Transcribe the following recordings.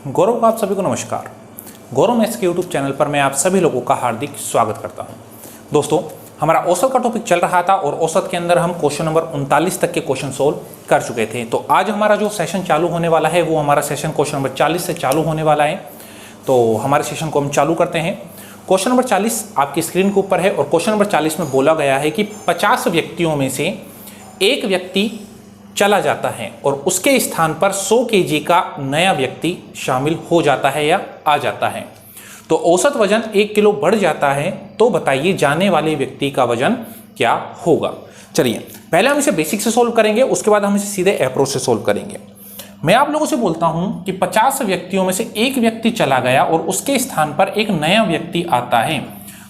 गौरव का आप सभी को नमस्कार। गौरव मैथ्स के यूट्यूब चैनल पर मैं आप सभी लोगों का हार्दिक स्वागत करता हूं। दोस्तों, हमारा औसत का टॉपिक चल रहा था और औसत के अंदर हम क्वेश्चन नंबर 39 तक के क्वेश्चन सोल्व कर चुके थे। तो आज हमारा जो सेशन चालू होने वाला है वो हमारा सेशन क्वेश्चन नंबर 40 से चालू होने वाला है। तो हमारे सेशन को हम चालू करते हैं। क्वेश्चन नंबर 40 आपकी स्क्रीन के ऊपर है और क्वेश्चन नंबर 40 में बोला गया है कि 50 व्यक्तियों में से एक व्यक्ति चला जाता है और उसके स्थान पर 100 केजी का नया व्यक्ति शामिल हो जाता है या आ जाता है। तो औसत वजन 1 किलो बढ़ जाता है, तो बताइए जाने वाले व्यक्ति का वजन क्या होगा। चलिए पहले हम इसे बेसिक से सोल्व करेंगे, उसके बाद हम इसे सीधे अप्रोच से सोल्व करेंगे। मैं आप लोगों से बोलता हूं कि 50 व्यक्तियों में से एक व्यक्ति चला गया और उसके स्थान पर एक नया व्यक्ति आता है,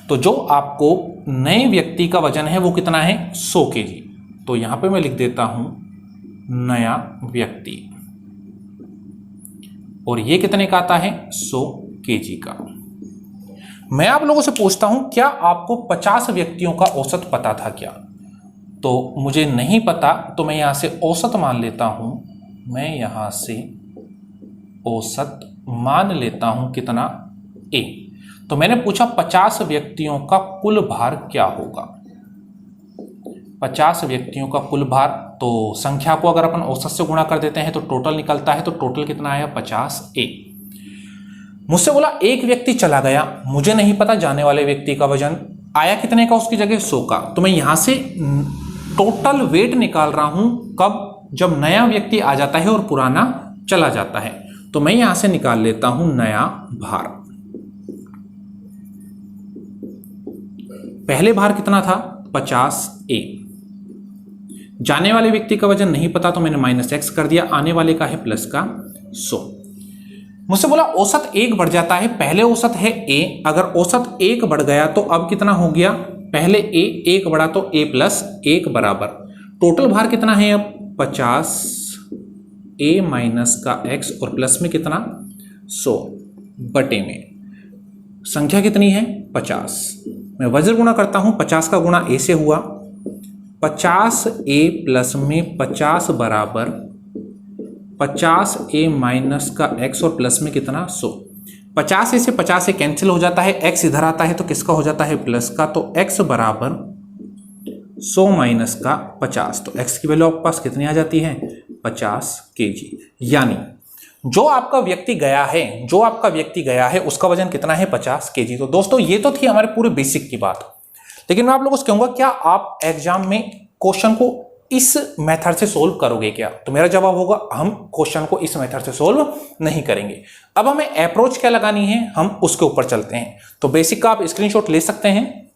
तो जो आपको नए व्यक्ति का वजन है वो कितना है, 100 केजी। तो यहां पे मैं लिख देता हूं नया व्यक्ति, और ये कितने का आता है, 100 केजी का। मैं आप लोगों से पूछता हूं क्या आपको 50 व्यक्तियों का औसत पता था क्या? तो मुझे नहीं पता, तो मैं यहां से औसत मान लेता हूं। मैं यहां से औसत मान लेता हूं कितना, A। तो मैंने पूछा 50 व्यक्तियों का कुल भार क्या होगा। 50 व्यक्तियों का कुल भार, तो संख्या को अगर अपन औसत से गुणा कर देते हैं तो टोटल निकलता है। तो टोटल कितना आया, 50A। मुझसे बोला एक व्यक्ति चला गया, मुझे नहीं पता जाने वाले व्यक्ति का वजन आया कितने का उसकी जगह, 100 का। तो मैं यहां से टोटल वेट निकाल रहा हूं कब, जब नया व्यक्ति आ जाता है और पुराना चला जाता है। तो मैं यहां से निकाल लेता हूं नया भार। पहले भार कितना था, 50A। जाने वाले व्यक्ति का वजन नहीं पता, तो मैंने -x कर दिया, आने वाले का है प्लस का 100। मुझसे बोला औसत 1 बढ़ जाता है। पहले औसत है A, अगर औसत 1 बढ़ गया तो अब कितना हो गया, पहले A 1 बढ़ा तो A प्लस 1 बराबर टोटल भार कितना है अब, 50A माइनस का x और प्लस में कितना, 100 बटे में संख्या कितनी है, 50। मैं वज्र गुणा करता हूं, 50 का गुणा A से हुआ, 50A प्लस में 50 बराबर 50A माइनस का x और प्लस में कितना, 100। 50A से 50A कैंसिल हो जाता है, x इधर आता है तो किसका हो जाता है, प्लस का। तो x बराबर 100 माइनस का 50, तो x की वैल्यू आपके पास कितनी आ जाती है, 50 केजी। यानी जो आपका व्यक्ति गया है उसका वजन कितना है, 50 केजी। तो दोस्तों ये तो थी हमारे पूरे बेसिक की बात, लेकिन मैं आप लोगों से कहूंगा क्या आप एग्जाम में क्वेश्चन को इस मेथड से सोल्व करोगे क्या? तो मेरा जवाब होगा हम क्वेश्चन को इस मेथड से सोल्व नहीं करेंगे। अब हमें अप्रोच क्या लगानी है, हम उसके ऊपर चलते हैं। तो बेसिक का आप स्क्रीनशॉट ले सकते हैं।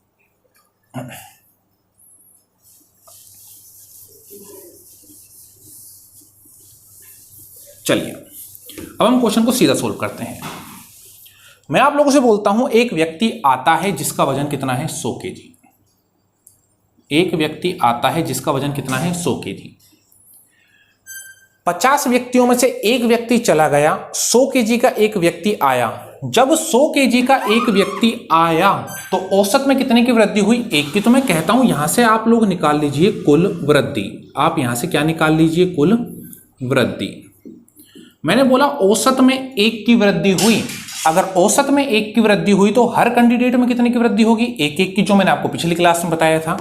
चलिए अब हम क्वेश्चन को सीधा सोल्व करते हैं। मैं आप लोगों से बोलता हूं एक व्यक्ति आता है जिसका वजन कितना है, 100 केजी। एक व्यक्ति आता है जिसका वजन कितना है, 100 केजी। 50 व्यक्तियों में से एक व्यक्ति चला गया, 100 केजी का एक व्यक्ति आया। जब 100 केजी का एक व्यक्ति आया तो औसत में कितने की वृद्धि हुई, 1 की। तो मैं कहता हूं यहां से आप लोग निकाल लीजिए कुल वृद्धि। आप यहां से क्या निकाल लीजिए, कुल वृद्धि। मैंने बोला औसत में 1 की वृद्धि हुई। अगर औसत में 1 की वृद्धि हुई तो हर कैंडिडेट में कितने की वृद्धि होगी, 1-1 की, जो मैंने आपको पिछली क्लास में बताया था।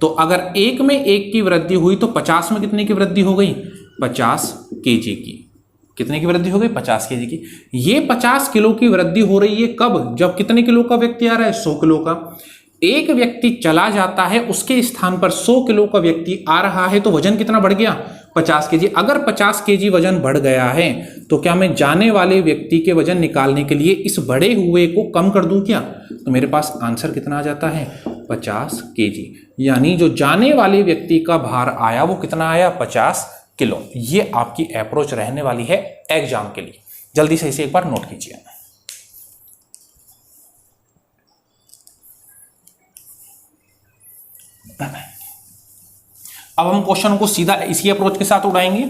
तो अगर 1 में 1 की वृद्धि हुई तो 50 में कितने की वृद्धि हो गई, 50 केजी की। कितने की वृद्धि हो गई, 50 केजी की। ये 50 किलो की वृद्धि हो रही है कब, जब कितने किलो का व्यक्ति आ रहा है, 100 किलो का। एक व्यक्ति चला जाता है, उसके स्थान पर 100 किलो का व्यक्ति आ रहा है, तो वजन कितना बढ़ गया, 50 केजी। अगर 50 केजी वजन बढ़ गया है तो क्या मैं जाने वाले व्यक्ति के वजन निकालने के लिए इस बढ़े हुए को कम कर दूं क्या? तो मेरे पास आंसर कितना आ जाता है, 50 केजी। यानी जो जाने वाले व्यक्ति का भार आया वो कितना आया, 50 किलो। ये आपकी अप्रोच रहने वाली है एग्जाम के लिए। जल्दी से इसे एक बार नोट कीजिए। अब हम क्वेश्चन को सीधा इसी अप्रोच के साथ उड़ाएंगे,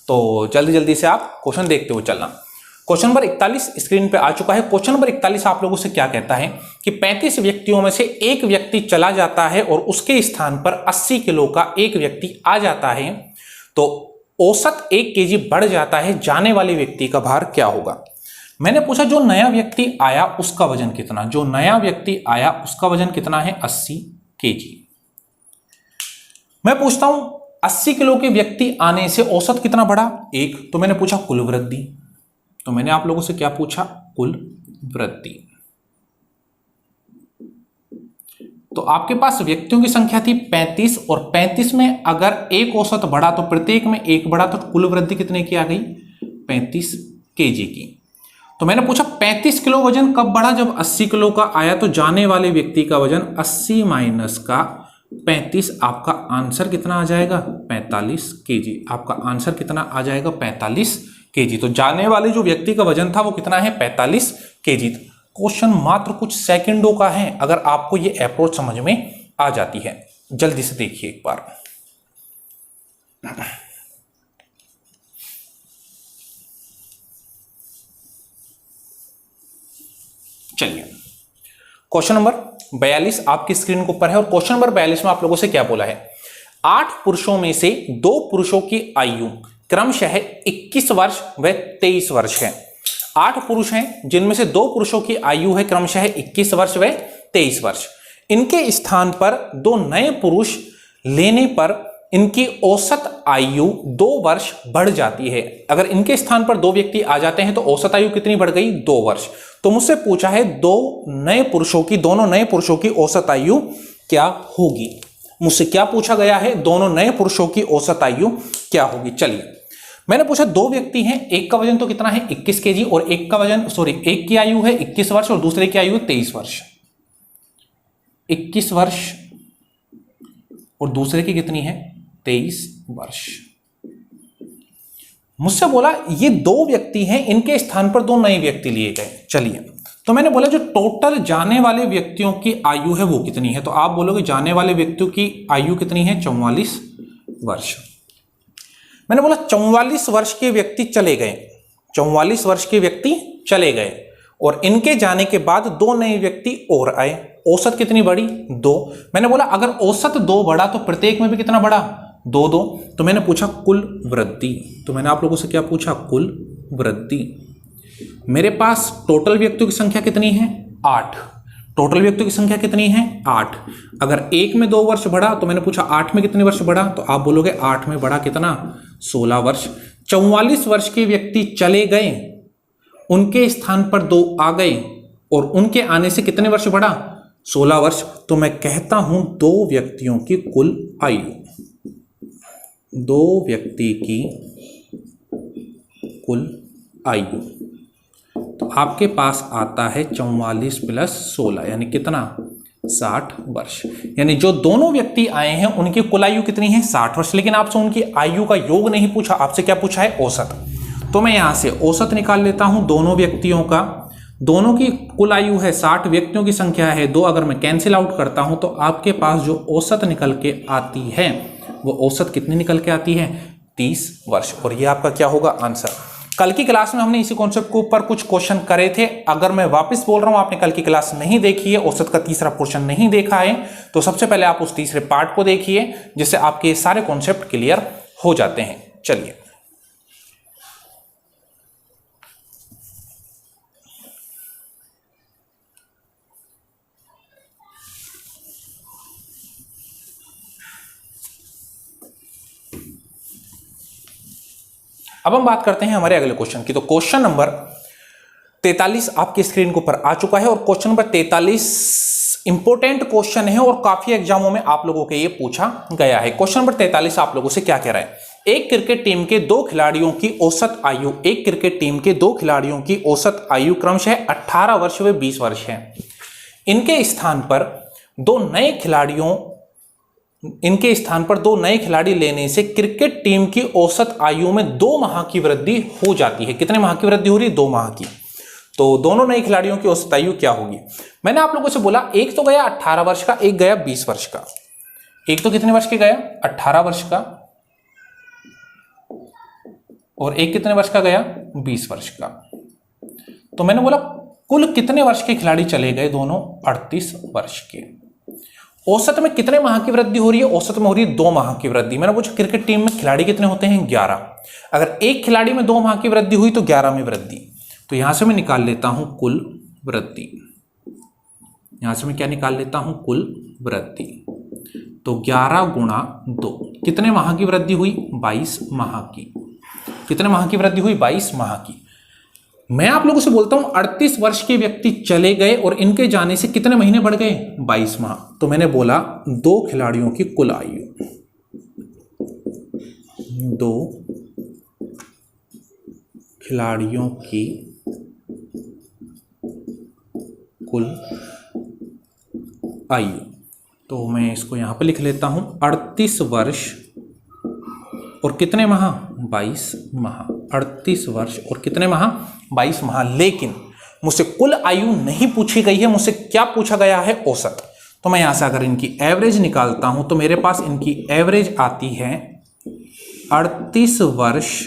तो जल्दी जल्दी से आप क्वेश्चन देखते हुए चलना। क्वेश्चन नंबर 41 स्क्रीन पे आ चुका है। क्वेश्चन नंबर 41 आप लोगों से क्या कहता है कि 35 व्यक्तियों में से एक व्यक्ति चला जाता है और उसके स्थान पर 80 किलो का एक व्यक्ति आ जाता है, तो औसत 1 केजी बढ़ जाता है, जाने वाले व्यक्ति का भार क्या होगा। मैंने पूछा जो नया व्यक्ति आया उसका वजन कितना, जो नया व्यक्ति आया उसका वजन कितना है 80 केजी। मैं पूछता हूं 80 किलो के व्यक्ति आने से औसत कितना बढ़ा 1, तो मैंने पूछा कुल वृद्धि, तो मैंने आप लोगों से क्या पूछा कुल वृद्धि। तो आपके पास व्यक्तियों की संख्या थी 35 और 35 में अगर एक औसत बढ़ा तो प्रत्येक में 1 बढ़ा, तो कुल वृद्धि कितने की आ गई 35 केजी की। तो मैंने पूछा 35 किलो वजन कब बढ़ा, जब 80 किलो का आया, तो जाने वाले व्यक्ति का वजन 80 माइनस का 35, आपका आंसर कितना आ जाएगा 45 केजी। आपका आंसर कितना आ जाएगा 45 केजी। तो जाने वाले जो व्यक्ति का वजन था वो कितना है 45 केजी। क्वेश्चन मात्र कुछ सेकंडों का है, अगर आपको ये अप्रोच समझ में आ जाती है। जल्दी से देखिए एक बार। चलिए क्वेश्चन नंबर 42 आपकी स्क्रीन के ऊपर है और क्वेश्चन नंबर 42 में आप लोगों से क्या बोला है, 8 पुरुषों में से 2 पुरुषों की आयु क्रमशः 21 वर्ष व 23 वर्ष है। 8 पुरुष हैं जिनमें से 2 पुरुषों की आयु है क्रमशः 21 वर्ष व 23 वर्ष। इनके स्थान पर 2 नए पुरुष लेने पर इनकी औसत आयु 2 वर्ष बढ़ जाती है। अगर इनके स्थान पर 2 व्यक्ति आ जाते हैं तो औसत आयु कितनी बढ़ गई 2 वर्ष। तो मुझसे पूछा है दोनों नए पुरुषों की औसत आयु क्या होगी। मुझसे क्या पूछा गया है, दोनों नए पुरुषों की औसत आयु क्या होगी। चलिए मैंने पूछा 2 व्यक्ति हैं, एक का वजन तो कितना है 21 केजी और एक की आयु है 21 वर्ष और दूसरे की आयु है 23 वर्ष। 21 वर्ष और दूसरे की कितनी है 23 वर्ष। मुझसे बोला ये 2 व्यक्ति हैं, इनके स्थान पर 2 नए व्यक्ति लिए गए। चलिए तो मैंने बोला जो टोटल जाने वाले व्यक्तियों की आयु है वो कितनी है, तो आप बोलोगे जाने वाले व्यक्तियों की आयु कितनी है 44 वर्ष। मैंने बोला 44 वर्ष के व्यक्ति चले गए, 44 वर्ष के व्यक्ति चले गए और इनके जाने के बाद 2 नए व्यक्ति और आए। औसत कितनी बढ़ी 2। मैंने बोला अगर औसत 2 बढ़ा तो प्रत्येक में भी कितना बढ़ा 2-2। तो मैंने पूछा कुल वृद्धि, तो मैंने आप लोगों से क्या पूछा कुल वृद्धि। मेरे पास टोटल व्यक्तियों की संख्या कितनी है 8, टोटल व्यक्तियों की संख्या कितनी है 8। अगर 1 में 2 वर्ष बढ़ा तो मैंने पूछा 8 में कितने वर्ष बढ़ा, तो आप बोलोगे 8 में बढ़ा कितना 16 वर्ष। 44 वर्ष के व्यक्ति चले गए, उनके स्थान पर 2 आ गए और उनके आने से कितने वर्ष बढ़ा 16 वर्ष। तो मैं कहता हूं 2 व्यक्तियों की कुल आयु, 2 व्यक्ति की कुल आयु, तो आपके पास आता है 44 प्लस 16 यानी कितना 60 वर्ष। यानी जो दोनों व्यक्ति आए हैं उनकी कुल आयु कितनी है 60 वर्ष। लेकिन आपसे उनकी आयु का योग नहीं पूछा, आपसे क्या पूछा है औसत। तो मैं यहां से औसत निकाल लेता हूं दोनों व्यक्तियों का। दोनों की कुल आयु है 60, व्यक्तियों की संख्या है 2। अगर मैं कैंसिल आउट करता हूं तो आपके पास जो औसत निकल के आती है वो औसत कितनी निकल के आती है 30 वर्ष। और ये आपका क्या होगा आंसर। कल की क्लास में हमने इसी कॉन्सेप्ट के ऊपर कुछ क्वेश्चन करे थे। अगर मैं वापस बोल रहा हूं आपने कल की क्लास नहीं देखी है, औसत का तीसरा पोर्शन नहीं देखा है, तो सबसे पहले आप उस तीसरे पार्ट को देखिए जिससे आपके सारे कॉन्सेप्ट क्लियर हो जाते हैं। चलिए अब हम बात करते हैं हमारे अगले क्वेश्चन की। तो क्वेश्चन नंबर 43 आपकी स्क्रीन के ऊपर आ चुका है और क्वेश्चन नंबर 43 इंपॉर्टेंट क्वेश्चन है और काफी एग्जामों में आप लोगों के ये पूछा गया है। क्वेश्चन नंबर 43 आप लोगों से क्या कह रहा है, एक क्रिकेट टीम के 2 खिलाड़ियों की औसत आयु, एक क्रिकेट टीम के 2 खिलाड़ियों की औसत आयु क्रमशः 18 वर्ष व 20 वर्ष है। इनके स्थान पर 2 नए खिलाड़ी लेने से क्रिकेट टीम की औसत आयु में 2 माह की वृद्धि हो जाती है। कितने माह की वृद्धि हो रही है 2 माह की। तो दोनों नए खिलाड़ियों की औसत आयु क्या होगी। मैंने आप लोगों से बोला एक तो गया 18 वर्ष का, एक गया 20 वर्ष का। एक तो कितने वर्ष के गया 18 वर्ष का और एक कितने वर्ष का गया 20 वर्ष का। तो मैंने बोला कुल कितने वर्ष के खिलाड़ी चले गए, दोनों 38 वर्ष के। औसत में कितने माह की वृद्धि हो रही है, औसत में हो रही है 2 माह की वृद्धि। मैंने पूछा क्रिकेट टीम में खिलाड़ी कितने होते हैं 11। अगर एक खिलाड़ी में 2 माह की वृद्धि हुई तो 11 में वृद्धि। तो यहां से मैं निकाल लेता हूं कुल वृद्धि, यहां से मैं क्या निकाल लेता हूं, कुल वृद्धि। तो 11 गुणा 2, कितने माह की वृद्धि हुई, 22 माह की। कितने माह की वृद्धि हुई, 22 माह की। मैं आप लोगों से बोलता हूं 38 वर्ष के व्यक्ति चले गए और इनके जाने से कितने महीने बढ़ गए, 22 माह। तो मैंने बोला 2 खिलाड़ियों की कुल आयु, 2 खिलाड़ियों की कुल आयु। तो मैं इसको यहां पर लिख लेता हूं 38 वर्ष और कितने माह, 22 माह। 38 वर्ष और कितने माह, 22 माह। लेकिन मुझसे कुल आयु नहीं पूछी गई है, मुझसे क्या पूछा गया है, औसत। तो मैं यहां से अगर इनकी एवरेज निकालता हूं तो मेरे पास इनकी एवरेज आती है 38 वर्ष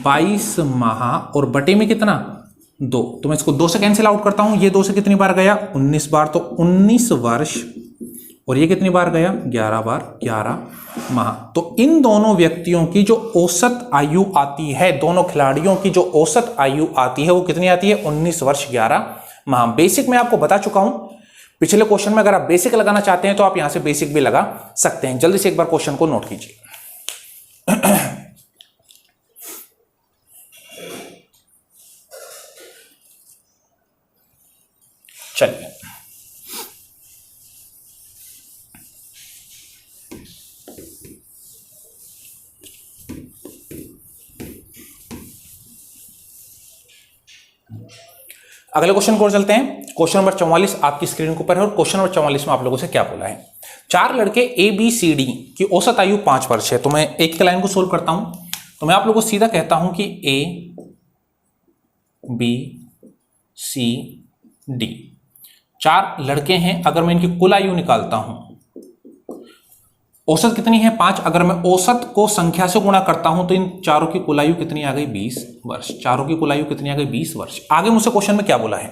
22 माह और बटे में कितना, 2। तो मैं इसको 2 से कैंसिल आउट करता हूं। ये 2 से कितनी बार गया, 19 बार। तो 19 वर्ष और ये कितनी बार गया, 11 बार, 11 माह। तो इन दोनों व्यक्तियों की जो औसत आयु आती है, दोनों खिलाड़ियों की जो औसत आयु आती है वो कितनी आती है, 19 वर्ष 11 माह। बेसिक मैं आपको बता चुका हूं पिछले क्वेश्चन में। अगर आप बेसिक लगाना चाहते हैं तो आप यहां से बेसिक भी लगा सकते हैं। जल्दी से एक बार क्वेश्चन को नोट कीजिए। चलिए, अगले क्वेश्चन को चलते हैं। क्वेश्चन नंबर 44 आपकी स्क्रीन के ऊपर है और क्वेश्चन नंबर 44 में आप लोगों से क्या बोला है, 4 लड़के ए बी सी डी की औसत आयु 5 वर्ष है। तो मैं एक लाइन को सोल्व करता हूं। तो मैं आप लोगों को सीधा कहता हूं कि ए बी सी डी 4 लड़के हैं। अगर मैं इनकी कुल आयु निकालता हूं, औसत कितनी है, 5। अगर मैं औसत को संख्या से गुणा करता हूं तो इन चारों की कुल आयु कितनी आ गई, 20 वर्ष। चारों की कुल आयु कितनी आ गई, 20 वर्ष। आगे मुझसे क्वेश्चन में क्या बोला है,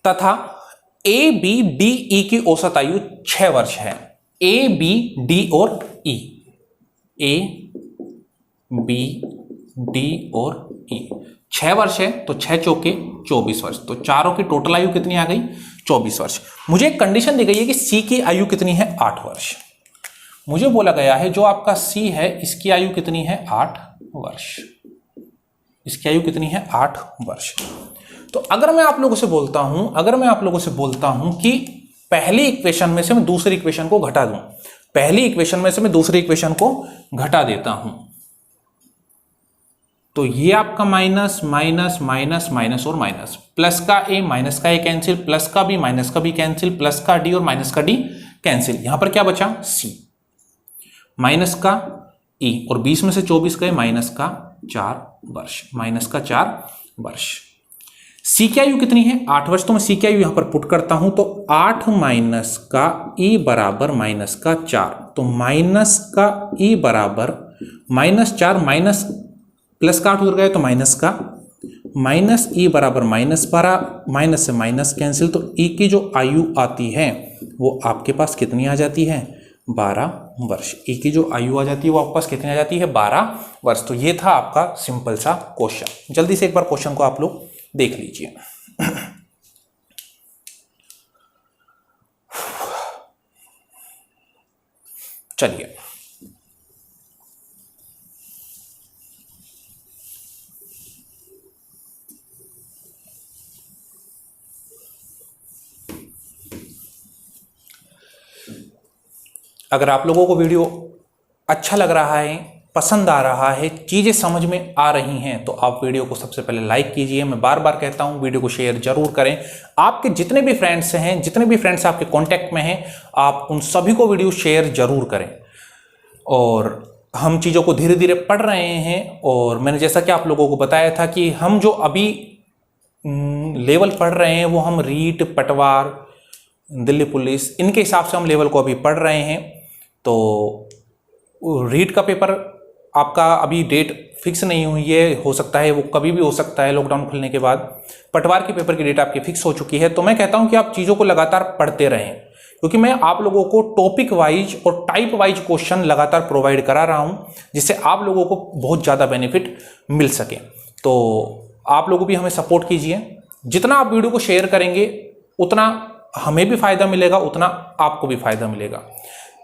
तथा ए बी डी ई की औसत आयु 6 वर्ष है। ए बी डी और ई, ए बी डी और ई 6 वर्ष है। तो 6 चौके 24 वर्ष। तो चारों की टोटल आयु कितनी आ गई, 24 वर्ष। मुझे एक कंडीशन दी गई है कि सी की आयु कितनी है, 8 वर्ष। मुझे बोला गया है जो आपका सी है इसकी आयु कितनी है, 8 वर्ष। इसकी आयु कितनी है, 8 वर्ष। तो अगर मैं आप लोगों से बोलता हूं कि पहली इक्वेशन में से मैं दूसरी इक्वेशन को घटा दूं, पहली इक्वेशन में से मैं दूसरी इक्वेशन को घटा देता हूं, तो ये आपका माइनस माइनस माइनस माइनस और माइनस, प्लस का ए माइनस का ए कैंसिल, प्लस का बी माइनस का बी कैंसिल, प्लस का डी और माइनस का डी कैंसिल। यहां पर क्या बचा, सी माइनस का ई और 20 में से 24 गए, माइनस का 4 वर्ष, माइनस का 4 वर्ष। सी की आयु कितनी है, 8 वर्ष। तो मैं सी की आयु यहां पर पुट करता हूं तो 8 माइनस का ई बराबर माइनस का 4। तो माइनस का ई बराबर -4 माइनस प्लस का 8 उधर गए तो माइनस का, माइनस ई बराबर -12, माइनस से माइनस कैंसिल। तो ई की जो आयु आती है वो आपके पास कितनी आ जाती है, 12 वर्ष। ई की जो आयु आ जाती है वो आपके पास कितनी आ जाती है, 12 वर्ष। तो ये था आपका सिंपल सा क्वेश्चन। जल्दी से एक बार क्वेश्चन को आप लोग देख लीजिए। चलिए, अगर आप लोगों को वीडियो अच्छा लग रहा है, पसंद आ रहा है, चीज़ें समझ में आ रही हैं, तो आप वीडियो को सबसे पहले लाइक कीजिए। मैं बार बार कहता हूं वीडियो को शेयर जरूर करें। आपके जितने भी फ्रेंड्स हैं, जितने भी फ्रेंड्स आपके कांटेक्ट में हैं, आप उन सभी को वीडियो शेयर जरूर करें। और हम चीज़ों को धीरे धीरे पढ़ रहे हैं और मैंने जैसा कि आप लोगों को बताया था कि हम जो अभी लेवल पढ़ रहे हैं वो हम रीट, पटवार, दिल्ली पुलिस, इनके हिसाब से हम लेवल को अभी पढ़ रहे हैं। तो रीट का पेपर आपका अभी डेट फिक्स नहीं हुई है, हो सकता है वो कभी भी हो सकता है लॉकडाउन खुलने के बाद। पटवार के पेपर की डेट आपकी फिक्स हो चुकी है। तो मैं कहता हूं कि आप चीज़ों को लगातार पढ़ते रहें, क्योंकि मैं आप लोगों को टॉपिक वाइज और टाइप वाइज क्वेश्चन लगातार प्रोवाइड करा रहा हूं, जिससे आप लोगों को बहुत ज़्यादा बेनिफिट मिल सके। तो आप लोग भी हमें सपोर्ट कीजिए। जितना आप वीडियो को शेयर करेंगे उतना हमें भी फायदा मिलेगा, उतना आपको भी फायदा मिलेगा।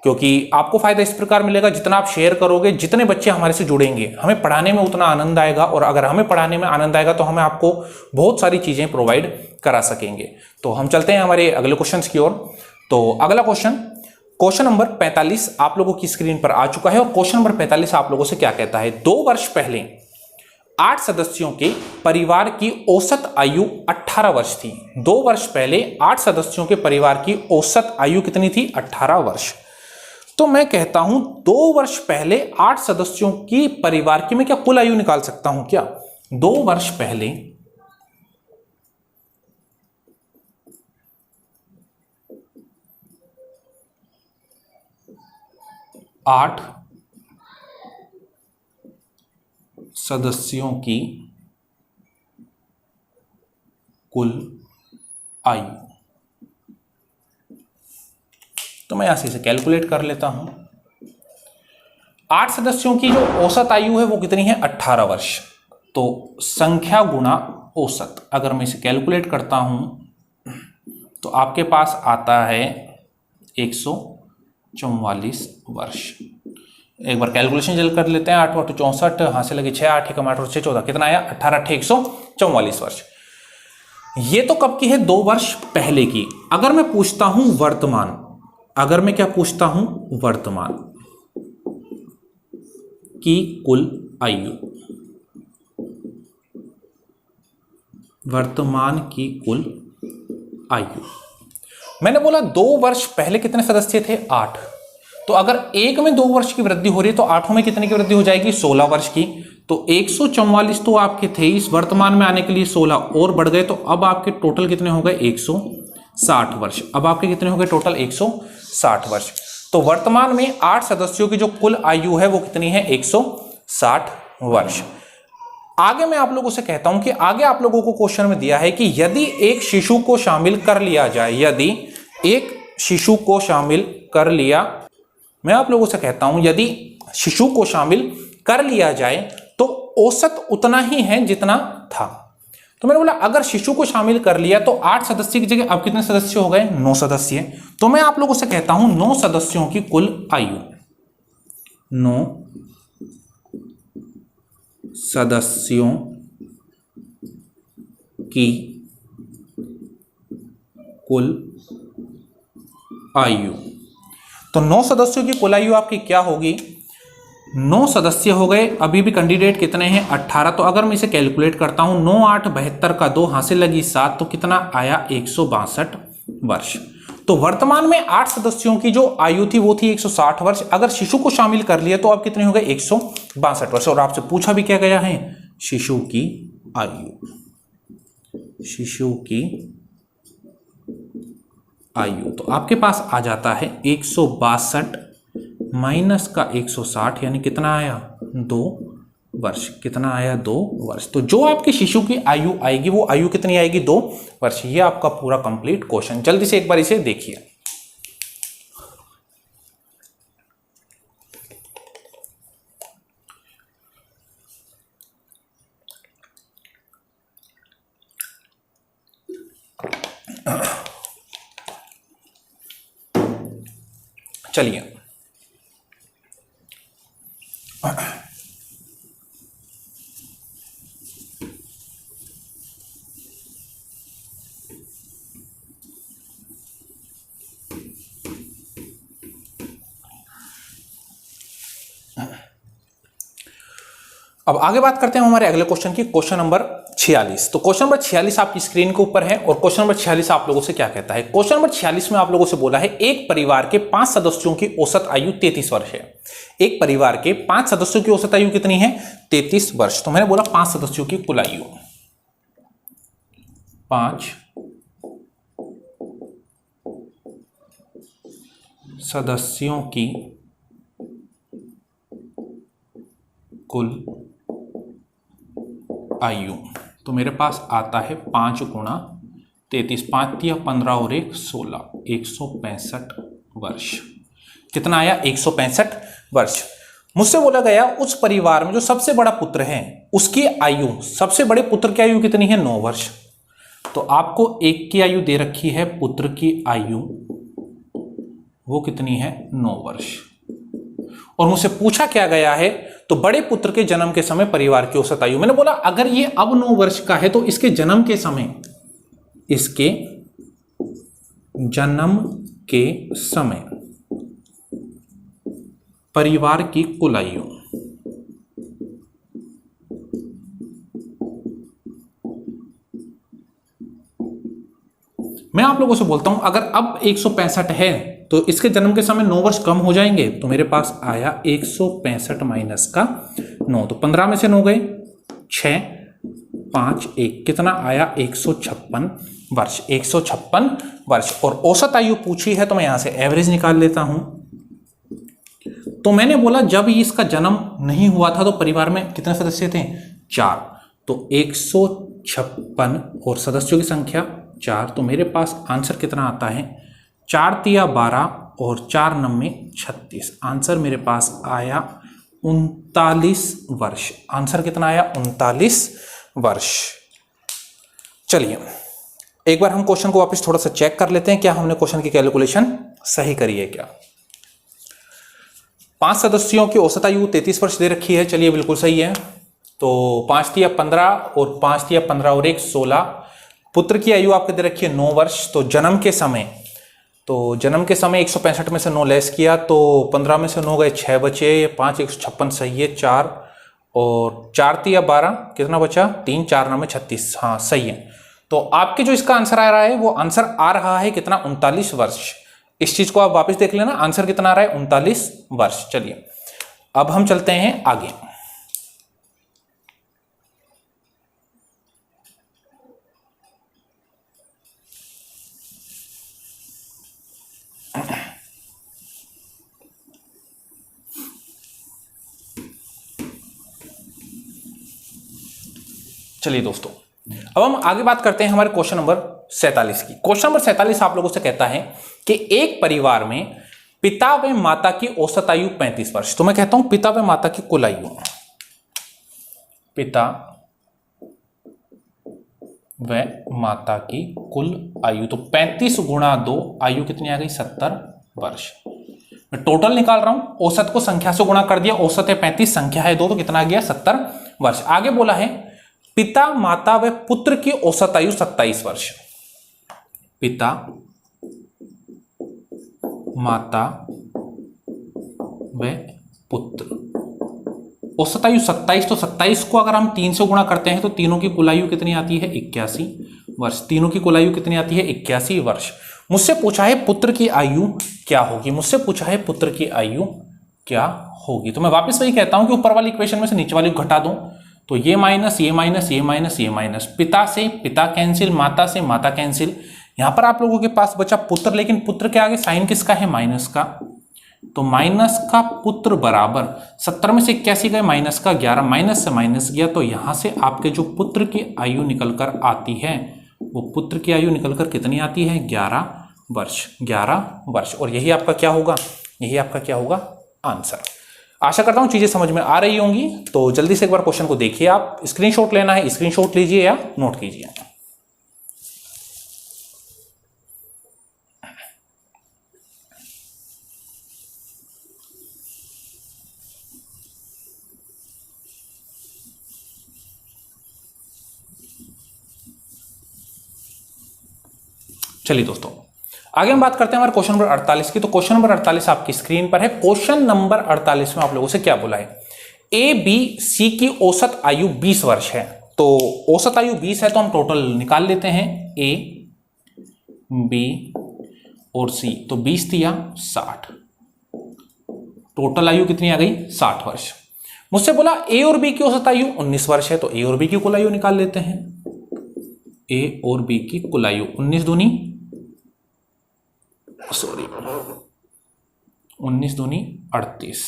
क्योंकि आपको फायदा इस प्रकार मिलेगा, जितना आप शेयर करोगे, जितने बच्चे हमारे से जुड़ेंगे, हमें पढ़ाने में उतना आनंद आएगा, और अगर हमें पढ़ाने में आनंद आएगा तो हमें आपको बहुत सारी चीजें प्रोवाइड करा सकेंगे। तो हम चलते हैं हमारे अगले क्वेश्चन की ओर। तो अगला क्वेश्चन नंबर 45 आप लोगों की स्क्रीन पर आ चुका है, और क्वेश्चन नंबर 45 आप लोगों से क्या कहता है, 2 वर्ष पहले 8 सदस्यों के परिवार की औसत आयु 18 वर्ष थी। 2 वर्ष पहले 8 सदस्यों के परिवार की औसत आयु कितनी थी, 18 वर्ष। तो मैं कहता हूं 2 वर्ष पहले 8 सदस्यों की परिवार की मैं क्या कुल आयु निकाल सकता हूं क्या? 2 वर्ष पहले 8 सदस्यों की कुल आयु, तो मैं यहां से इसे कैलकुलेट कर लेता हूं। 8 सदस्यों की जो औसत आयु है वो कितनी है, 18 वर्ष। तो संख्या गुणा औसत, अगर मैं इसे कैलकुलेट करता हूं तो आपके पास आता है 144 वर्ष। एक बार कैलकुलेशन जल्द कर लेते हैं। 8 8 64, हां से लगे 6, 8 1 8 6 14, कितना आया, 18 8 144 वर्ष। ये तो कब की है, 2 वर्ष पहले की। अगर मैं पूछता हूं वर्तमान, अगर मैं क्या पूछता हूं, वर्तमान की कुल आयु, वर्तमान की कुल आयु, मैंने बोला 2 वर्ष पहले कितने सदस्य थे, 8। तो अगर एक में 2 वर्ष की वृद्धि हो रही है तो 8 में कितने की वृद्धि हो जाएगी, 16 वर्ष की। तो 144 तो आपके थे, इस वर्तमान में आने के लिए 16 और बढ़ गए, तो अब आपके टोटल कितने हो गए, 160 वर्ष। अब आपके कितने हो गए टोटल, 160 वर्ष। तो वर्तमान में 8 सदस्यों की जो कुल आयु है वो कितनी है, 160 वर्ष। आगे मैं आप लोगों से कहता हूं कि आगे आप लोगों को क्वेश्चन में दिया है कि यदि एक शिशु को शामिल कर लिया जाए, यदि एक शिशु को शामिल कर लिया, मैं आप लोगों से कहता हूं यदि शिशु को शामिल कर लिया जाए तो औसत उतना ही है जितना था। तो मैंने बोला अगर शिशु को शामिल कर लिया तो 8 सदस्य की जगह अब कितने सदस्य हो गए, 9 सदस्य। तो मैं आप लोगों से कहता हूं 9 सदस्यों की कुल आयु, 9 सदस्यों की कुल आयु। तो 9 सदस्यों की कुल आयु आपकी क्या होगी, 9 सदस्य हो गए, अभी भी कैंडिडेट कितने हैं, 18। तो अगर मैं इसे कैलकुलेट करता हूं, 9 8 72 का 2, हां से लगी 7, तो कितना आया, 162 वर्ष। तो वर्तमान में 8 सदस्यों की जो आयु थी वो थी 160 वर्ष। अगर शिशु को शामिल कर लिया तो अब कितने हो गए, 162 वर्ष। और आपसे पूछा भी क्या गया है, शिशु की आयु, शिशु की आयु। तो आपके पास आ जाता है 162 माइनस का 160, यानी कितना आया, 2 वर्ष। कितना आया, 2 वर्ष। तो जो आपकी शिशु की आयु आएगी वो आयु कितनी आएगी, 2 वर्ष। ये आपका पूरा कंप्लीट क्वेश्चन। जल्दी से एक बार इसे देखिए। चलिए अब आगे बात करते हैं हमारे अगले क्वेश्चन की, क्वेश्चन नंबर 46। तो क्वेश्चन नंबर 46 आपकी स्क्रीन के ऊपर है, और क्वेश्चन नंबर 46 आप लोगों से क्या कहता है। क्वेश्चन नंबर 46 में आप लोगों से बोला है एक परिवार के 5 सदस्यों की औसत आयु 33 वर्ष है। एक परिवार के 5 सदस्यों की औसत आयु कितनी है, 33 वर्ष। तो मैंने बोला 5 सदस्यों की कुल आयु, 5 सदस्यों की कुल आयु। तो मेरे पास आता है 5 गुणा 33, 5 या 15 और 1 16, 165 वर्ष। कितना आया, 165 वर्ष। मुझसे बोला गया उस परिवार में जो सबसे बड़ा पुत्र है उसकी आयु, सबसे बड़े पुत्र की आयु कितनी है? 9 वर्ष। तो आपको एक की आयु दे रखी है, पुत्र की आयु वो कितनी है? 9 वर्ष। और मुझसे पूछा क्या गया है? तो बड़े पुत्र के जन्म के समय परिवार की औसत आयु। मैंने बोला अगर ये अब 9 वर्ष का है तो इसके जन्म के समय, इसके जन्म के समय परिवार की कुल आयु, मैं आप लोगों से बोलता हूं अगर अब 165 है तो इसके जन्म के समय 9 वर्ष कम हो जाएंगे। तो मेरे पास आया 165 माइनस का 9, तो 15 में से 9 गए, 6 5 1, कितना आया? 156 वर्ष। 156 वर्ष। और औसत आयु पूछी है तो मैं यहां से एवरेज निकाल लेता हूं। तो मैंने बोला जब इसका जन्म नहीं हुआ था तो परिवार में कितने सदस्य थे? 4। तो 156 और सदस्यों की संख्या 4, तो मेरे पास आंसर कितना आता है? 4 तिया 12 और 4 9 36। आंसर मेरे पास आया 39 वर्ष। आंसर कितना आया? 39 वर्ष। चलिए एक बार हम क्वेश्चन को वापस थोड़ा सा चेक कर लेते हैं, क्या हमने क्वेश्चन की कैलकुलेशन सही करी है क्या। 5 सदस्यों की औसत आयु 33 वर्ष दे रखी है। चलिए बिल्कुल सही है। तो 5 तिया 15 और 5 तिया 15 और 1 16। पुत्र की आयु आपके दे रखी है 9 वर्ष। तो जन्म के समय 165 में से 9 लेस किया तो 15 में से 9 गए, 6 बचे, 5 156 सही है, 4 और 4 तिया 12, कितना बचा? 3 4 9 36। हाँ सही है। तो आपके जो इसका आंसर आ रहा है वो आंसर आ रहा है कितना? 39 वर्ष। इस चीज को आप वापस देख लेना, आंसर कितना आ रहा है? 39 वर्ष। चलिए अब हम चलते हैं आगे। चलिए दोस्तों अब हम आगे बात करते हैं हमारे क्वेश्चन नंबर 47 की। क्वेश्चन नंबर 47 आप लोगों से कहता है कि एक परिवार में पिता व माता की औसत आयु 35 वर्ष। तो मैं कहता हूं पिता व माता की कुल आयु, पिता व माता की कुल आयु, तो 35 गुणा 2 आयु कितनी आ गई? 70 वर्ष। मैं टोटल निकाल रहा हूं, औसत को संख्या से गुणा कर दिया, औसत है 35, संख्या है 2, तो कितना आ गया? 70 वर्ष। आगे बोला है पिता माता व पुत्र की औसत आयु 27 वर्ष। पिता माता व पुत्र औसत आयु 27, तो 27 को अगर हम 3 से गुणा करते हैं तो तीनों की कुल आयु कितनी आती है? 81 वर्ष। तीनों की कुल आयु कितनी आती है? 81 वर्ष। मुझसे पूछा है पुत्र की आयु क्या होगी, मुझसे पूछा है पुत्र की आयु क्या होगी। तो मैं वापस वही कहता हूं कि ऊपर वाली इक्वेशन में से नीचे वाली को घटा दूं, तो ये माइनस ये माइनस ये माइनस ये माइनस, पिता से पिता कैंसिल, माता से माता कैंसिल। यहां पर आप लोगों के पास बचा पुत्र, लेकिन पुत्र के आगे साइन किसका है? माइनस का। तो माइनस का पुत्र बराबर 70 में से 81 गए, माइनस का 11, माइनस से माइनस गया, तो यहां से आपके जो पुत्र की आयु निकलकर आती है वो पुत्र की आयु निकलकर कितनी आती है? 11 वर्ष। 11 वर्ष। और यही आपका क्या होगा? यही आपका क्या होगा? आंसर। आशा करता हूं चीजें समझ में आ रही होंगी। तो जल्दी से एक बार क्वेश्चन को देखिए। आप स्क्रीनशॉट लेना है, स्क्रीनशॉट लीजिए या नोट कीजिए। चलिए दोस्तों आगे हम बात करते हैं हमारे क्वेश्चन नंबर 48 की। तो क्वेश्चन नंबर 48 आपकी स्क्रीन पर है। क्वेश्चन नंबर 48 में आप लोगों से क्या बोला है? ए बी सी की औसत आयु 20 वर्ष है। तो औसत आयु 20 है तो हम टोटल निकाल लेते हैं, ए बी और सी। तो 20 तिया 60, टोटल आयु कितनी आ गई? 60 वर्ष। मुझसे बोला ए और बी की औसत आयु 19 वर्ष है। तो ए और बी की कुल आयु निकाल लेते हैं। ए और बी की कुल आयु 19 दूनी 38,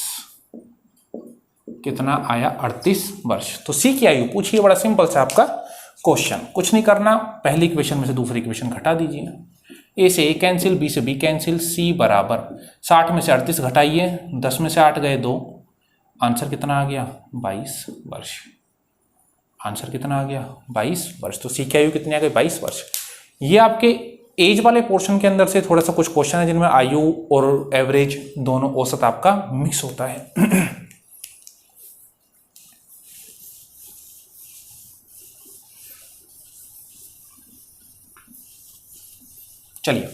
कितना आया? 38 वर्ष। तो सी की आयु पूछिए। बड़ा सिंपल सा आपका क्वेश्चन, कुछ नहीं करना, पहली इक्वेशन में से दूसरी इक्वेशन घटा दीजिए। ए से ए कैंसिल, बी से बी कैंसिल, सी बराबर 60 में से 38 घटाइए, 10 में से 8 गए 2, आंसर कितना आ गया 22 वर्ष। आंसर कितना आ गया 22 वर्ष। तो सी की आयु कितनी आ गई 22 वर्ष। ये आपके एज वाले पोर्शन के अंदर से थोड़ा सा कुछ क्वेश्चन है जिनमें आयु और एवरेज दोनों औसत आपका मिक्स होता है। चलिए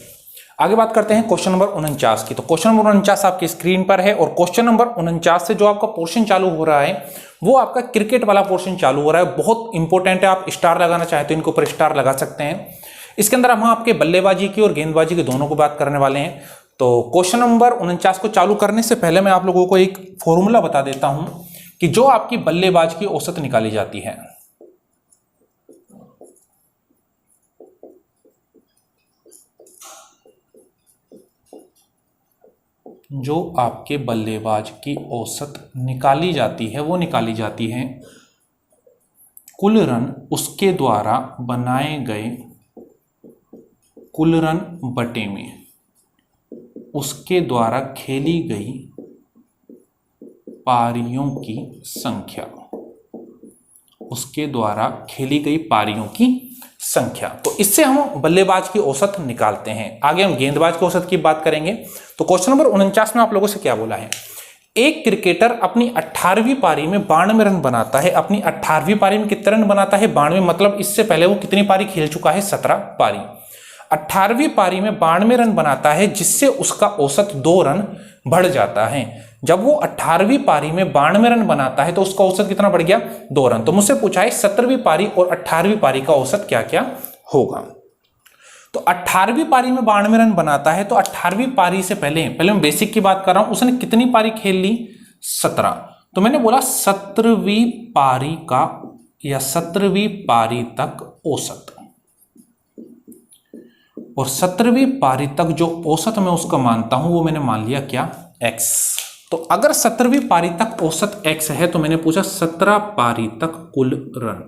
आगे बात करते हैं क्वेश्चन नंबर 49 की। तो क्वेश्चन नंबर 49 आपकी स्क्रीन पर है और क्वेश्चन नंबर 49 से जो आपका पोर्शन चालू हो रहा है वो आपका क्रिकेट वाला पोर्शन चालू हो रहा है। बहुत इंपॉर्टेंट है, आप स्टार लगाना चाहते हो इनके ऊपर स्टार लगा सकते हैं। इसके अंदर हम आपके बल्लेबाजी की और गेंदबाजी की दोनों को बात करने वाले हैं। तो क्वेश्चन नंबर 49 को चालू करने से पहले मैं आप लोगों को एक फॉर्मूला बता देता हूं कि जो आपकी बल्लेबाज की औसत निकाली जाती है, जो आपके बल्लेबाज की औसत निकाली जाती है वो निकाली जाती है कुल रन उसके द्वारा बनाए गए कुल रन बटे में उसके द्वारा खेली गई पारियों की संख्या, उसके द्वारा खेली गई पारियों की संख्या। तो इससे हम बल्लेबाज की औसत निकालते हैं। आगे हम गेंदबाज की औसत की बात करेंगे। तो क्वेश्चन नंबर 49 में आप लोगों से क्या बोला है, एक क्रिकेटर अपनी 18वीं पारी में 92 रन बनाता है। अपनी 18वीं पारी में कितने रन बनाता है 92, मतलब इससे पहले वो कितनी पारी खेल चुका है 17 पारी। 18वीं पारी में 92 रन बनाता है जिससे उसका औसत 2 रन बढ़ जाता है। जब वो 18वीं पारी में 92 रन बनाता है तो उसका औसत कितना बढ़ गया 2 रन। तो मुझसे पूछा है 17वीं पारी और 18वीं पारी का औसत क्या क्या होगा। तो 18वीं पारी में 92 रन बनाता है तो 18वीं पारी से पहले मैं बेसिक की बात कर रहा हूं, उसने कितनी पारी खेल ली 17। तो मैंने बोला 17वीं पारी का या 17वीं पारी तक औसत, और 17वीं पारी तक जो औसत मैं उसका मानता हूं वो मैंने मान लिया क्या x। तो अगर 17वीं पारी तक औसत x है तो मैंने पूछा 17 पारी तक कुल रन,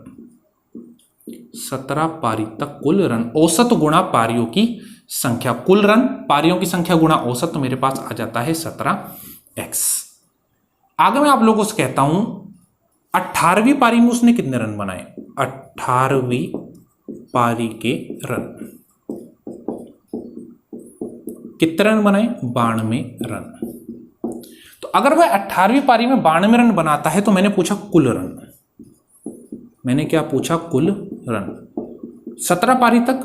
17 पारी तक कुल रन औसत गुणा पारियों की संख्या, कुल रन पारियों की संख्या गुणा औसत, तो मेरे पास आ जाता है 17x। आगे मैं आप लोगों से कहता हूं 18वीं पारी में उसने कितने रन बनाए, 18वीं पारी के रन कितने रन बनाए 92 रन। तो अगर वह 18वीं पारी में 92 रन बनाता है तो मैंने पूछा कुल रन, मैंने क्या पूछा कुल रन 17 पारी तक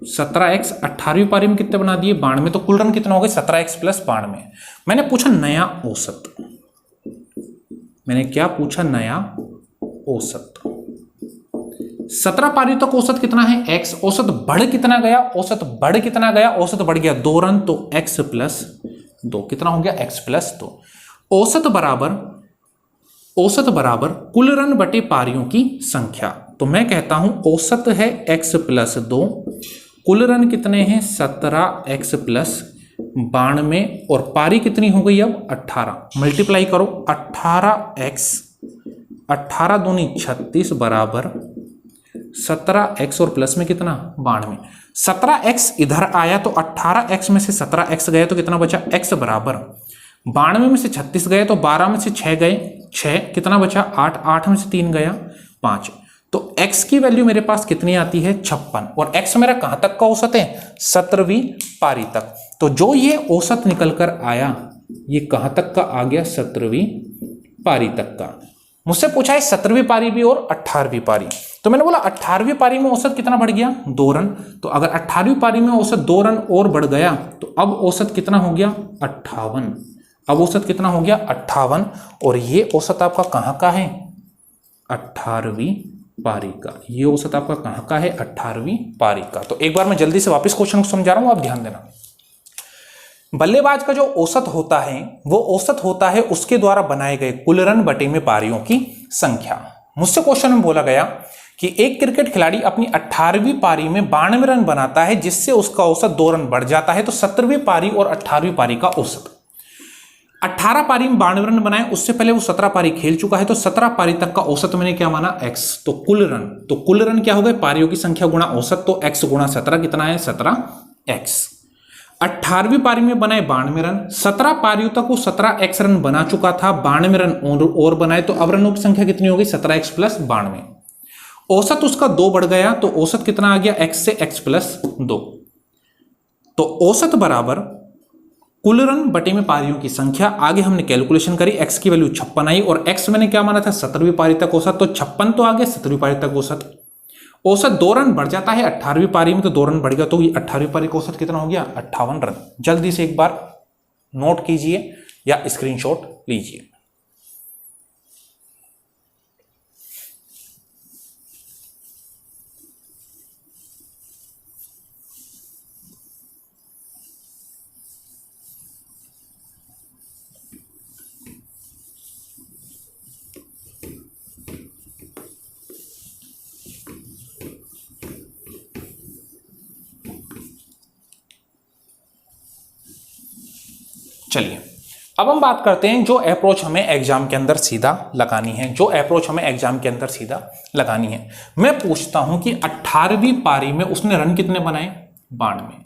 17x, 18वीं पारी में कितने बना दिए 92, तो कुल रन कितना हो गए 17x प्लस 92। मैंने पूछा नया औसत, मैंने क्या पूछा नया औसत। 17 पारी तक औसत कितना है x, औसत बढ़ कितना गया, औसत बढ़ कितना गया, औसत बढ़ गया 2 रन, तो x प्लस 2 कितना हो गया x प्लस 2। औसत बराबर कुल रन बटे पारियों की संख्या। तो मैं कहता हूं औसत है x प्लस 2, कुल रन कितने हैं 17x प्लस 92, और पारी कितनी हो गई अब 18। मल्टीप्लाई करो 18x, 18 दूनी 36 बराबर 17x और प्लस में कितना 92। 17x इधर आया तो 18x में से 17x गए तो कितना बचा x बराबर 92 में से 36 गए तो 12 में से 6 गए 6, कितना बचा 8, 8 में से 3 गया 5। तो x की वैल्यू मेरे पास कितनी आती है 56, और x मेरा कहां तक का औसत है 17वीं पारी तक। तो जो ये औसत निकल कर आया ये कहां तक का आ गया 17वीं पारी तक का। मुझसे पूछा है 17वीं पारी भी और 18वीं पारी, तो मैंने बोला 18वीं पारी में औसत कितना बढ़ गया 2 रन। तो अगर 18वीं पारी में औसत 2 रन और बढ़ गया तो अब औसत कितना हो गया 58। अब औसत कितना हो गया 58, और ये औसत आपका कहां का है 18वीं पारी का। ये औसत आपका कहां का है 18वीं पारी का। तो एक बार मैं जल्दी से वापस क्वेश्चन को समझा रहा हूं, आप ध्यान देना। बल्लेबाज का जो औसत होता है वो औसत होता है उसके द्वारा बनाए गए कुल रन बटे में पारियों की संख्या। मुझसे क्वेश्चन में बोला गया कि एक क्रिकेट खिलाड़ी अपनी 18वीं पारी में 92 रन बनाता है जिससे उसका औसत 2 रन बढ़ जाता है। तो 17वीं पारी और 18वीं पारी का औसत, 18 पारी में 92 रन बनाए, उससे पहले वो 17 पारी खेल चुका है, तो 17 पारी तक का औसत मैंने क्या माना x। तो कुल रन क्या हो गए पारियों की संख्या गुणा औसत, तो x गुणा 17 कितना है 17x। 18वीं पारी में बनाए 92 रन, 17 पारियों तक वो 17x रन बना चुका था, 92 रन और बनाए, तो अब रनों की संख्या कितनी हो गई 17x प्लस 92। औसत उसका 2 बढ़ गया, तो औसत कितना आ गया x से x प्लस 2। तो औसत बराबर कुल रन बटे में पारियों की संख्या। आगे हमने कैलकुलेशन करी, x की वैल्यू 56 आई और x मैंने क्या माना था 17वीं पारी तक औसत, तो 56 तो आ गया 17वीं पारी तक औसत। औसत 2 रन बढ़ जाता है 18वीं पारी में, तो 2 रन बढ़ गया, तो ये 18वीं पारी का औसत कितना हो गया 58 रन। जल्दी से एक बार नोट कीजिए या स्क्रीनशॉट लीजिए। चलिए अब हम बात करते हैं जो अप्रोच हमें एग्जाम के अंदर सीधा लगानी है, जो अप्रोच हमें एग्जाम के अंदर सीधा लगानी है। मैं पूछता हूं कि 18वीं पारी में उसने रन कितने बनाए 92।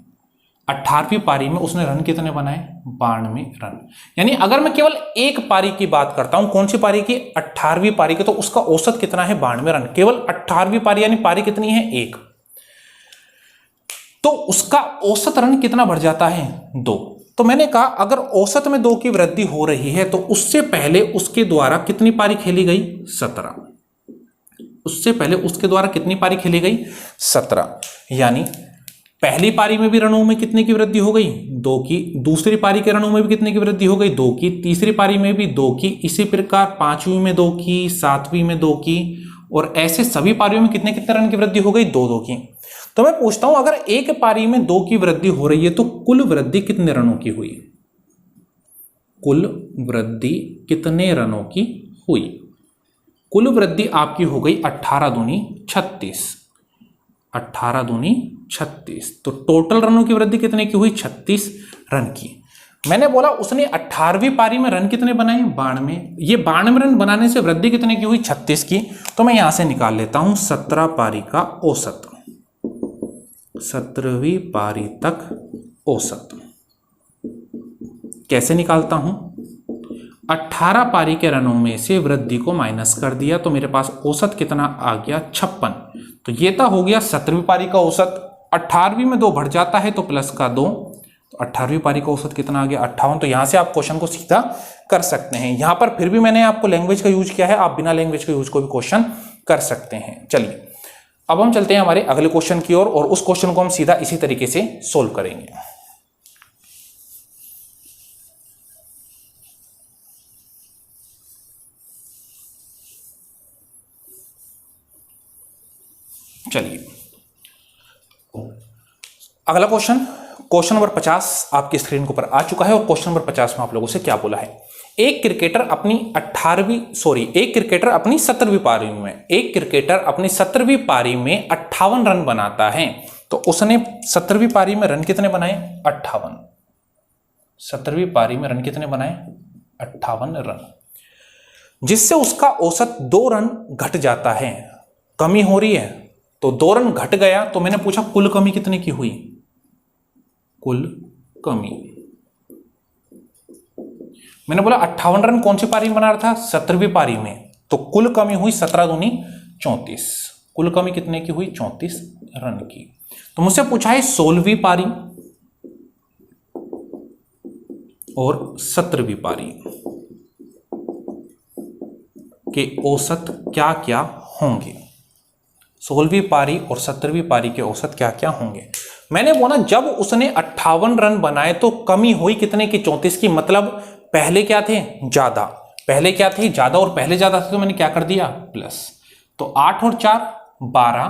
18वीं पारी में उसने रन कितने बनाए 92 रन। यानी अगर मैं केवल एक पारी की बात करता हूं, कौन सी पारी की 18वीं पारी की, तो उसका औसत कितना है 92 रन। केवल 18वीं पारी यानी पारी कितनी है 1, तो उसका औसत रन कितना बढ़ जाता है 2। तो मैंने कहा अगर औसत में 2 की वृद्धि हो रही है तो उससे पहले उसके द्वारा कितनी पारी खेली गई 17। उससे पहले उसके द्वारा कितनी पारी खेली गई 17। यानी पहली पारी में भी रनों में कितने की वृद्धि हो गई 2 की, दूसरी पारी के रनों में भी कितने की वृद्धि हो गई 2 की, तीसरी पारी में भी 2 की, इसी प्रकार 5वीं में 2 की, 7वीं में 2 की, और ऐसे सभी पारियों में कितने कितने रन की वृद्धि हो गई 2-2 की। तो मैं पूछता हूं अगर एक पारी में 2 की वृद्धि हो रही है तो कुल वृद्धि कितने रनों की हुई, कुल वृद्धि कितने रनों की हुई। कुल वृद्धि आपकी हो गई 18 दूनी 36, 18 दूनी 36, तो टोटल रनों की वृद्धि कितने की हुई 36 रन की। मैंने बोला उसने 18वीं पारी में रन कितने बनाए 92, ये 92 रन बनाने से वृद्धि कितने की हुई 36 की। तो मैं यहां से निकाल लेता हूं 17 पारी का औसत, 17वीं पारी तक औसत कैसे निकालता हूं, 18 पारी के रनों में से वृद्धि को माइनस कर दिया तो मेरे पास औसत कितना आ गया 56। तो ये तो हो गया 17वीं पारी का औसत, 18वीं में 2 बढ़ जाता है तो प्लस का 2, तो 18वीं पारी का औसत कितना आ गया 58। तो यहां से आप क्वेश्चन को सीधा कर सकते हैं। यहां पर फिर भी मैंने आपको लैंग्वेज का यूज किया है, आप बिना लैंग्वेज का यूज को भी क्वेश्चन कर सकते हैं। चलिए अब हम चलते हैं हमारे अगले क्वेश्चन की ओर और उस क्वेश्चन को हम सीधा इसी तरीके से सोल्व करेंगे। चलिए अगला क्वेश्चन, क्वेश्चन नंबर 50 आपकी स्क्रीन के ऊपर आ चुका है और क्वेश्चन नंबर 50 में आप लोगों से क्या बोला है, एक क्रिकेटर अपनी 17वीं पारी में, एक क्रिकेटर अपनी 17वीं पारी में 58 रन बनाता है। तो उसने 17वीं पारी में रन कितने बनाए 58, 17वीं पारी में रन कितने बनाए 58 रन, जिससे उसका औसत 2 रन घट जाता है, कमी हो रही है, तो 2 रन घट गया। तो मैंने पूछा कुल कमी कितने की हुई, कुल कमी मैंने बोला 58 रन कौन सी पारी में बना रहा था 17वीं पारी में, तो कुल कमी हुई 17 दूनी 34, कुल कमी कितने की हुई 34 रन की। तो मुझसे पूछा है 16वीं पारी और 17वीं पारी के औसत क्या क्या होंगे, 16वीं पारी और 17वीं पारी के औसत क्या क्या होंगे। मैंने बोला जब उसने 58 रन बनाए तो कमी हुई कितने की 34 की, मतलब पहले क्या थे ज्यादा, पहले क्या थे ज्यादा, और पहले ज्यादा थे तो मैंने क्या कर दिया प्लस, तो 8 और 4 12,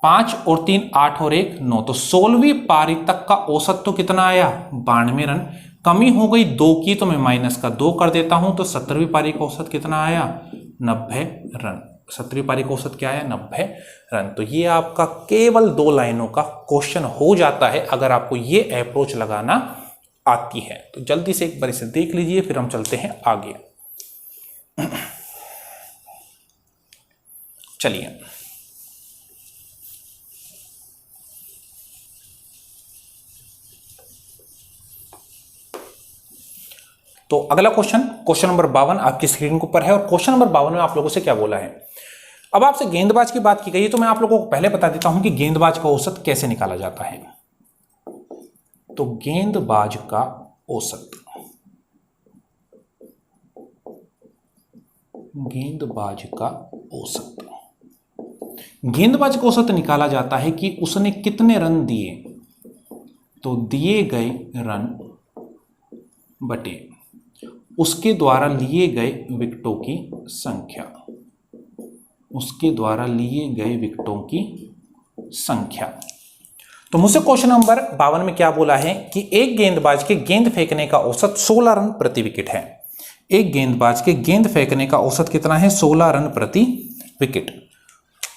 5 और 3 8 और 1 9, तो 16वीं पारी तक का औसत तो कितना आया 92 रन, कमी हो गई 2 की तो मैं माइनस का 2 कर देता हूं, तो 17वीं पारी का औसत कितना आया 90 रन, 17वीं पारी का औसत क्या आया 90 रन। तो ये आपका केवल 2 लाइनों का क्वेश्चन हो जाता है अगर आपको ये अप्रोच लगाना आती है। तो जल्दी से एक बार इसे देख लीजिए फिर हम चलते हैं आगे। चलिए तो अगला क्वेश्चन नंबर 52 आपकी स्क्रीन के ऊपर है और क्वेश्चन नंबर 52 में आप लोगों से क्या बोला है। अब आपसे गेंदबाज की बात की गई है तो मैं आप लोगों को पहले बता देता हूं कि गेंदबाज का औसत कैसे निकाला जाता है। तो गेंदबाज का औसत, गेंदबाज का औसत, गेंदबाज का औसत निकाला जाता है कि उसने कितने रन दिए, तो दिए गए रन बटे उसके द्वारा लिए गए विकेटों की संख्या, उसके द्वारा लिए गए विकेटों की संख्या। तो मुझसे क्वेश्चन नंबर 52 में क्या बोला है कि एक गेंदबाज के गेंद फेंकने का औसत 16 रन प्रति विकेट है। एक गेंदबाज के गेंद फेंकने का औसत कितना है, 16 रन प्रति विकेट।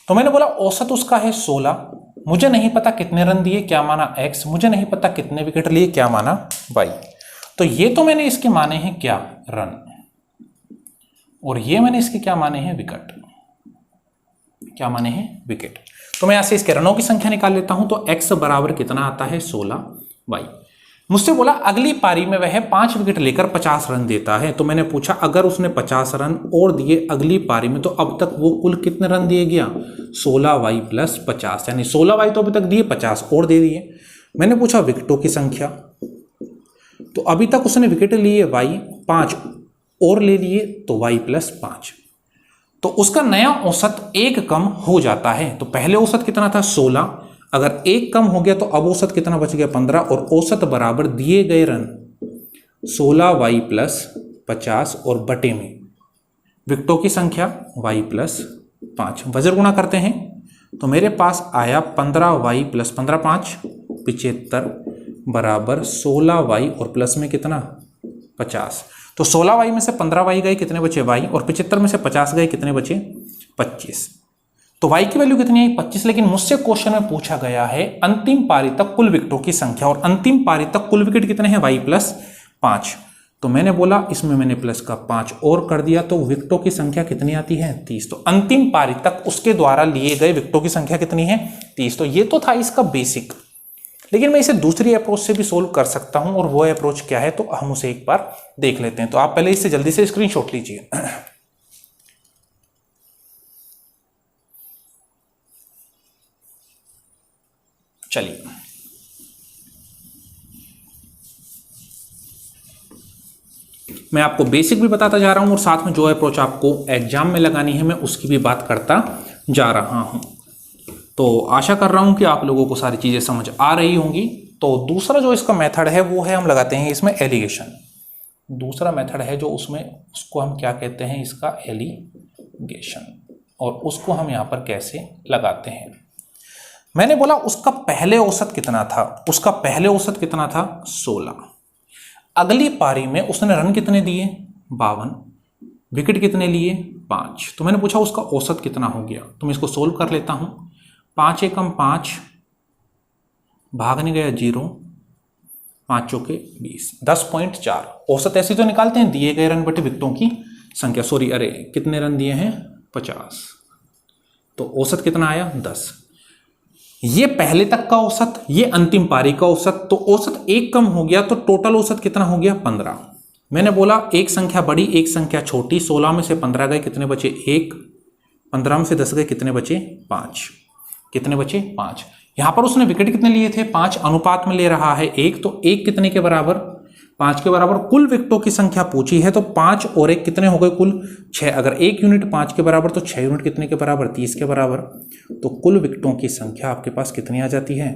तो मैंने बोला औसत उसका है 16, मुझे नहीं पता कितने रन दिए, क्या माना x, मुझे नहीं पता कितने विकेट लिए, क्या माना y। तो ये तो मैंने इसके माने हैं क्या, रन, और ये मैंने इसके क्या माने हैं, विकेट, क्या माने हैं, विकेट। तो मैं यहां से इसके रनों की संख्या निकाल लेता हूं। तो x बराबर कितना आता है, 16, y। मुझसे बोला अगली पारी में वह 5 विकेट लेकर 50 रन देता है। तो मैंने पूछा अगर उसने 50 रन और दिए अगली पारी में तो अब तक वो कुल कितने रन दिए गया, 16y प्लस 50, यानी 16y तो अभी तक दिए, 50 और दे दिए। मैंने पूछा विकेटों की संख्या, तो अभी तक उसने विकेट लिए y, 5 और ले लिए तो y प्लस 5। तो उसका नया औसत 1 कम हो जाता है। तो पहले औसत कितना था, 16, अगर 1 कम हो गया तो अब औसत कितना बच गया, 15, और औसत बराबर दिए गए रन 16y प्लस 50 और बटे में विकेटों की संख्या y प्लस 5, वजर गुणा करते हैं तो मेरे पास आया 15y प्लस 15, 5, 75 बराबर 16y और प्लस में कितना, 50। तो 16y में से 15y गए, कितने बचे y, और 75 में से 50 गए, कितने बचे, 25। तो y की वैल्यू कितनी आई, 25। लेकिन मुझसे क्वेश्चन में पूछा गया है अंतिम पारी तक कुल विकेटों की संख्या, और अंतिम पारी तक कुल विकेट कितने हैं, y प्लस 5। तो मैंने बोला इसमें मैंने प्लस का 5 और कर दिया तो विकेटों की संख्या कितनी आती है, 30। तो अंतिम पारी तक उसके द्वारा लिए गए विकेटों की संख्या कितनी है, 30। तो ये तो था इसका बेसिक, लेकिन मैं इसे दूसरी अप्रोच से भी सोल्व कर सकता हूं, और वो अप्रोच क्या है तो हम उसे एक बार देख लेते हैं। तो आप पहले इससे जल्दी से स्क्रीनशॉट लीजिए। चलिए, मैं आपको बेसिक भी बताता जा रहा हूं और साथ में जो अप्रोच आपको एग्जाम में लगानी है मैं उसकी भी बात करता जा रहा हूं। तो आशा कर रहा हूं कि आप लोगों को सारी चीजें समझ आ रही होंगी। तो दूसरा जो इसका मेथड है वो है, हम लगाते हैं इसमें एलिगेशन। दूसरा मेथड है जो उसमें, उसको हम क्या कहते हैं, इसका एलिगेशन, और उसको हम यहां पर कैसे लगाते हैं। मैंने बोला उसका पहले औसत कितना था, उसका पहले औसत कितना था, 16। अगली पारी में उसने रन कितने दिए, 52, विकेट कितने लिए, 5। तो मैंने पूछा उसका औसत कितना हो गया। तो मैं इसको सोल्व कर लेता हूं। 5 एकम 5, भागने गया 0, 5 चौके 20, 10.4। औसत ऐसे तो निकालते हैं दिए गए रन बटे विकेटों की संख्या, सॉरी अरे कितने रन दिए हैं, 50। तो औसत कितना आया, 10। ये पहले तक का औसत, ये अंतिम पारी का औसत। तो औसत 1 कम हो गया तो टोटल औसत कितना हो गया, 15। मैंने बोला एक संख्या बड़ी एक संख्या छोटी, 16 में से 15 गए, कितने बचे, 1, 15 में से 10 गए, कितने बचे, 5, कितने बचे, 5। यहां पर उसने विकेट कितने लिए थे, 5, अनुपात में ले रहा है 1, तो 1 कितने के बराबर, 5 के बराबर। कुल विकेटों की संख्या पूछी है तो 5 और 1 कितने हो गए, कुल 6। अगर 1 यूनिट 5 के बराबर तो 6 यूनिट कितने के बराबर, 30 के बराबर। तो कुल विकेटों की संख्या आपके पास कितनी आ जाती है,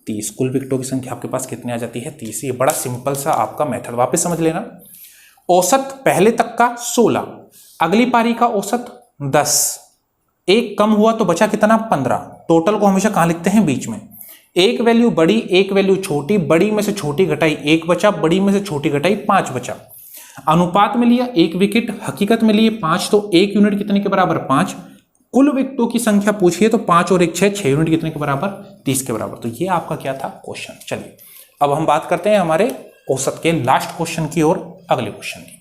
30। कुल विकेटों की संख्या आपके पास कितनी आ जाती है, 30। ये बड़ा सिंपल सा आपका मेथड, वापस समझ लेना। औसत पहले तक का 16, अगली पारी का औसत 10, 1 कम हुआ तो बचा कितना, 15। टोटल को हमेशा कहां लिखते हैं, बीच में। एक वैल्यू बड़ी एक वैल्यू छोटी, बड़ी में से छोटी घटाई 1 बचा, बड़ी में से छोटी घटाई 5 बचा। अनुपात में लिया 1 विकेट, हकीकत में लिए 5, तो 1 यूनिट कितने के बराबर, 5। कुल विकेटों की संख्या पूछी है तो 5 और 1 6 यूनिट कितने के बराबर, 30 के बराबर। तो ये आपका क्या था, क्वेश्चन। चलिए अब हम बात करते हैं हमारे औसत के लास्ट क्वेश्चन की और अगले क्वेश्चन की।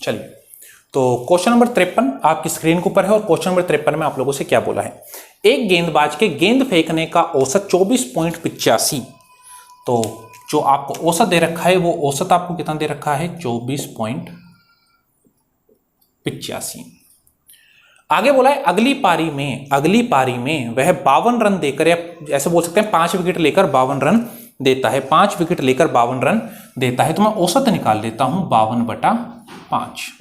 चलिए, तो क्वेश्चन नंबर 53 आपकी स्क्रीन के ऊपर है और क्वेश्चन नंबर 53 में आप लोगों से क्या बोला है, एक गेंदबाज के गेंद फेंकने का औसत 24.85। तो जो आपको औसत दे रखा है वो औसत आपको कितना दे रखा है, 24.85। आगे बोला है अगली पारी में वह 52 रन देकर, या ऐसे बोल सकते हैं 5 विकेट लेकर 52 रन देता है, 5 विकेट लेकर 52 रन देता है। तो मैं औसत निकाल लेता हूं 52/5।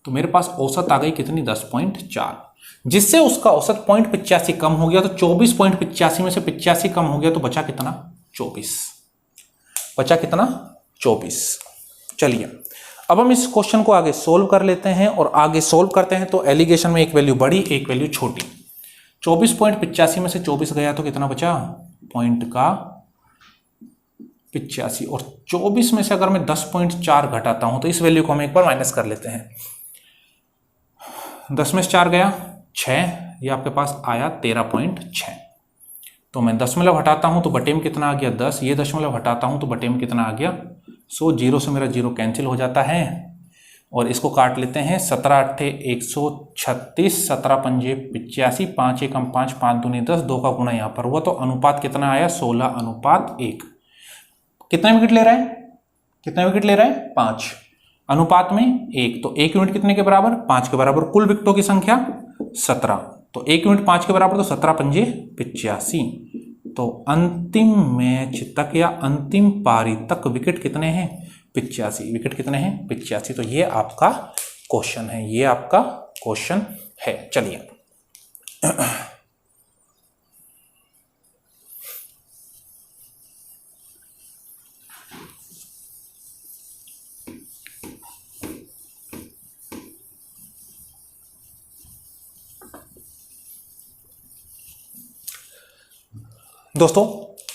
तो मेरे पास औसत आ गई कितनी, 10.4, जिससे उसका औसत 0.85 कम हो गया। तो 24.85 में से 85 कम हो गया तो बचा कितना, 24। बचा कितना, 24। चलिए अब हम इस क्वेश्चन को आगे सोल्व कर लेते हैं, और आगे सोल्व करते हैं तो एलिगेशन में एक वैल्यू बड़ी एक वैल्यू छोटी। 24.85 में से 24 गया तो कितना बचा, 0.85, और 24 में से अगर मैं 10.4 घटाता हूं तो इस वैल्यू को हम एक बार माइनस कर लेते हैं। 10 में से 4 गया 6, ये आपके पास आया 13.6। तो मैं दशमलव हटाता हूं तो बटे में कितना आ गया, 10। ये दशमलव हटाता हूं तो बटे में कितना आ गया, 100। जीरो से मेरा जीरो कैंसिल हो जाता है, और इसको काट लेते हैं। 17 8 136, 17 5 85, 5 1 5, 5 दूनी 10, 2 का गुणा यहाँ पर हुआ। तो अनुपात कितना आया, 16:1। कितने विकेट ले रहा है, कितने विकेट ले रहा है, 5 अनुपात में 1। तो 1 यूनिट कितने के बराबर, 5 के बराबर। कुल विकेटों की संख्या 17, तो 1 यूनिट 5 के बराबर, तो 17 5 85। तो अंतिम मैच तक या अंतिम पारी तक विकेट कितने हैं, 85 विकेट कितने हैं, 85। तो ये आपका क्वेश्चन है, ये आपका क्वेश्चन है। चलिए दोस्तों,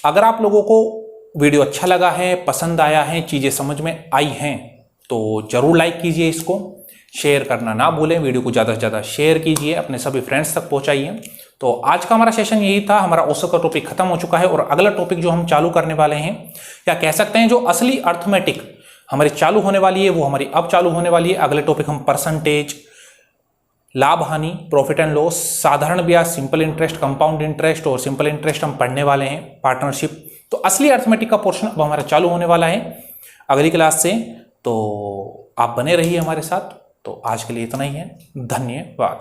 अगर आप लोगों को वीडियो अच्छा लगा है, पसंद आया है, चीज़ें समझ में आई हैं, तो जरूर लाइक कीजिए, इसको शेयर करना ना भूलें। वीडियो को ज़्यादा से ज़्यादा शेयर कीजिए, अपने सभी फ्रेंड्स तक पहुंचाइए। तो आज का हमारा सेशन यही था, हमारा औसत का टॉपिक खत्म हो चुका है, और अगला टॉपिक जो हम चालू करने वाले हैं, या कह सकते हैं जो असली अर्थमेटिक हमारी चालू होने वाली है, वो हमारी अब चालू होने वाली है। अगले टॉपिक हम परसेंटेज, लाभ हानि, प्रॉफिट एंड लॉस, साधारण ब्याज, सिंपल इंटरेस्ट, कंपाउंड इंटरेस्ट और सिंपल इंटरेस्ट हम पढ़ने वाले हैं, पार्टनरशिप। तो असली अर्थमेटिक का पोर्शन अब हमारा चालू होने वाला है अगली क्लास से। तो आप बने रहिए हमारे साथ। तो आज के लिए इतना ही है, धन्यवाद।